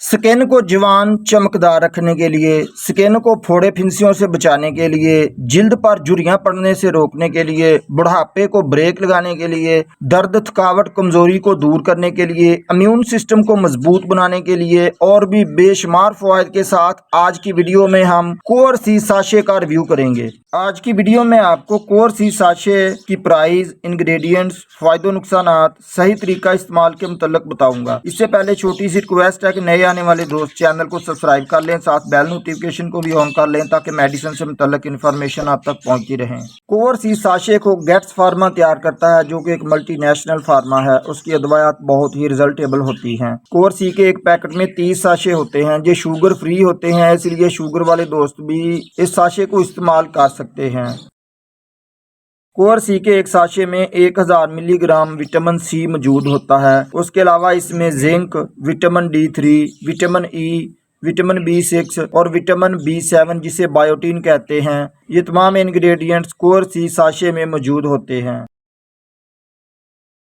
Skin को जवान चमकदार रखने के लिए, स्किन को फोड़े फिंसियों से बचाने के लिए, जिल्द पर झुर्रियां पड़ने से रोकने के लिए, बुढ़ापे को ब्रेक लगाने के लिए, दर्द थकावट कमजोरी को दूर करने के लिए, इम्यून सिस्टम को मजबूत बनाने के लिए और भी बेशुमार फवायद के साथ आज की वीडियो में हम कोर सी साशे का रिव्यू करेंगे। आज की वीडियो में आपको कोर सी साशे की प्राइस, इंग्रेडिएंट्स, फायदे नुकसानात, सही तरीका इस्तेमाल के मुतल्लिक बताऊंगा। इससे पहले छोटी सी रिक्वेस्ट है कि नए आने वाले दोस्त चैनल को सब्सक्राइब कर लें, साथ बेल नोटिफिकेशन को भी ऑन कर लें ताकि मेडिसिन से मुतल्लिक इन्फॉर्मेशन आप तक पहुंचती रहे। कोर सी साशे को गेट्स फार्मा तैयार करता है, जो कि एक मल्टीनेशनल फार्मा है। उसकी अदवायात बहुत ही रिजल्टेबल होती हैं। कोर सी के एक पैकेट में 30 साशे होते हैं, जो शुगर फ्री होते हैं, इसलिए शुगर वाले दोस्त भी इस साशे को इस्तेमाल कर सकते हैं। कोर सी के एक साशे में 1000 मिलीग्राम विटामिन सी मौजूद होता है। उसके अलावा इसमें zinc, vitamin D3, vitamin E, vitamin B6 और विटामिन B7 जिसे बायोटीन कहते हैं, ये तमाम इंग्रेडिएंट्स कोर सी साशे में मौजूद होते हैं।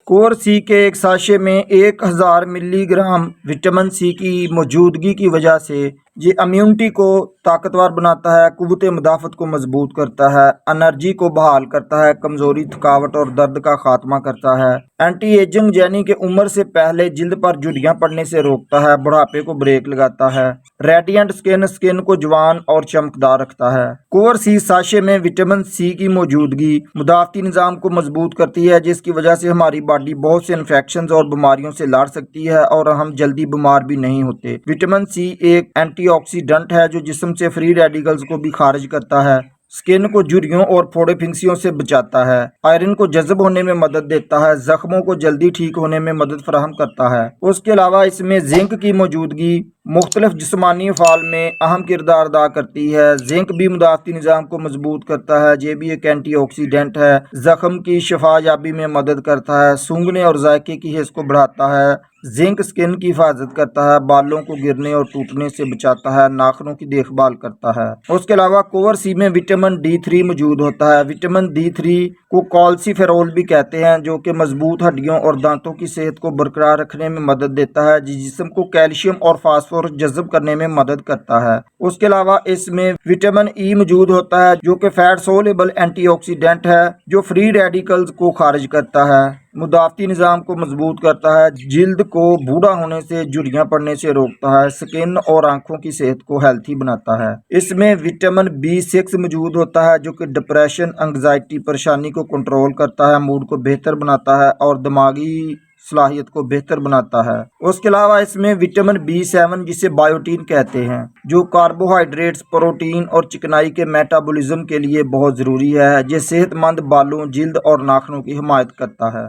कोर सी के एक साशे में 1000 मिलीग्राम विटामिन सी की मौजूदगी की वजह से ये इम्यूनिटी को ताकतवर बनाता है, कुव्वत मुदाफ़त को मजबूत करता है, एनर्जी को बहाल करता है, कमज़ोरी, थकावट और दर्द का खात्मा करता है, एंटी एजिंग यानी कि उम्र से पहले जिल्द पर झुर्रियां पड़ने से रोकता है, बुढ़ापे को ब्रेक लगाता है, रेडिएंट स्किन को जवान और चमकदार रखता है। कोर सी साशे में विटामिन सी की मौजूदगी मुदाफ़ती निज़ाम को मजबूत करती है, जिसकी वजह से हमारी बॉडी बहुत से इन्फेक्शन और बीमारियों से लड़ सकती है और हम जल्दी बीमार भी नहीं होते। विटामिन सी एक एंटीऑक्सीडेंट है जो जिस्म से फ्री रेडिकल्स को भी खारिज करता है, स्किन को झुर्रियों और फोड़े फिंसियों से बचाता है, आयरन को जज़ब होने में मदद देता है, जख्मों को जल्दी ठीक होने में मदद फराहम करता है। उसके अलावा इसमें जिंक की मौजूदगी मुख्तलिफ जिस्मानी अफ़आल में अहम किरदार अदा करती है। जिंक भी मुदाफ़ती निज़ाम को मजबूत करता है, ये भी एक एंटीऑक्सीडेंट है, जख्म की शफायाबी में मदद करता है, सूंघने और जायके की हिस्स को बढ़ाता है। जिंक स्किन की हिफाजत करता है, बालों को गिरने और टूटने से बचाता है, नाखूनों की देखभाल करता है। उसके अलावा कोर सी में विटामिन D3 मौजूद होता है। विटामिन D3 को कॉल्सिफेरोल भी कहते हैं, जो कि मजबूत हड्डियों और दांतों की सेहत को बरकरार रखने में मदद देता है, जिस्म को कैल्शियम और फास्फोरस जज़ब करने में मदद करता है। उसके अलावा इसमें विटामिन ई मौजूद होता है, जो कि फैट सोलेबल एंटीऑक्सीडेंट है, जो फ्री रेडिकल्स को खारिज करता है, मुदाफ़ती निज़ाम को मजबूत करता है, जिल्द को बूढ़ा होने से, झुर्रियां पड़ने से रोकता है, स्किन और आंखों की सेहत को हेल्थी बनाता है। इसमें विटामिन B6 मौजूद होता है, जो कि डिप्रेशन, एंग्जाइटी, परेशानी को कंट्रोल करता है, मूड को बेहतर बनाता है और दिमागी सलाहियत को बेहतर बनाता है। उसके अलावा इसमें विटामिन B7 जिसे बायोटीन कहते हैं, जो कार्बोहाइड्रेट्स, प्रोटीन और चिकनाई के मेटाबॉलिज्म के लिए बहुत ज़रूरी है, जो सेहतमंद बालों, जिल्द और नाखूनों की हिमायत करता है।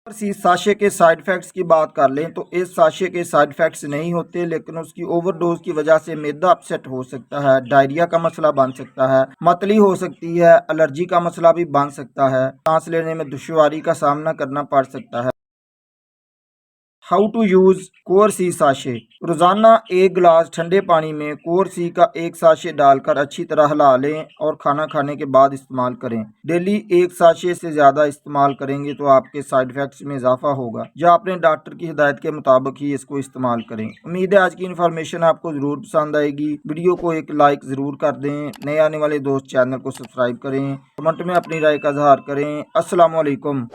सी साशे के साइड इफ़ेक्ट्स की बात कर लें तो इस साशे के साइड इफ़ेक्ट्स नहीं होते, लेकिन उसकी ओवरडोज की वजह से मैदा अपसेट हो सकता है, डायरिया का मसला बन सकता है, मतली हो सकती है, एलर्जी का मसला भी बन सकता है, सांस लेने में दुश्वारी का सामना करना पड़ सकता है। How to use core C sachet. रोज़ाना 1 गिलास ठंडे पानी में कोर सी का 1 साशे डालकर अच्छी तरह हिला लें और खाना खाने के बाद इस्तेमाल करें। डेली 1 साशे से ज़्यादा इस्तेमाल करेंगे तो आपके साइड इफ़ेक्ट्स में इजाफा होगा, या अपने डॉक्टर की हिदायत के मुताबिक ही इसको इस्तेमाल करें। उम्मीद है आज की इन्फॉर्मेशन आपको ज़रूर पसंद आएगी। वीडियो को एक लाइक ज़रूर कर दें, नए आने वाले दोस्त चैनल को सब्सक्राइब करें, कमेंट में अपनी राय का इजहार करें। अस्सलाम वालेकुम।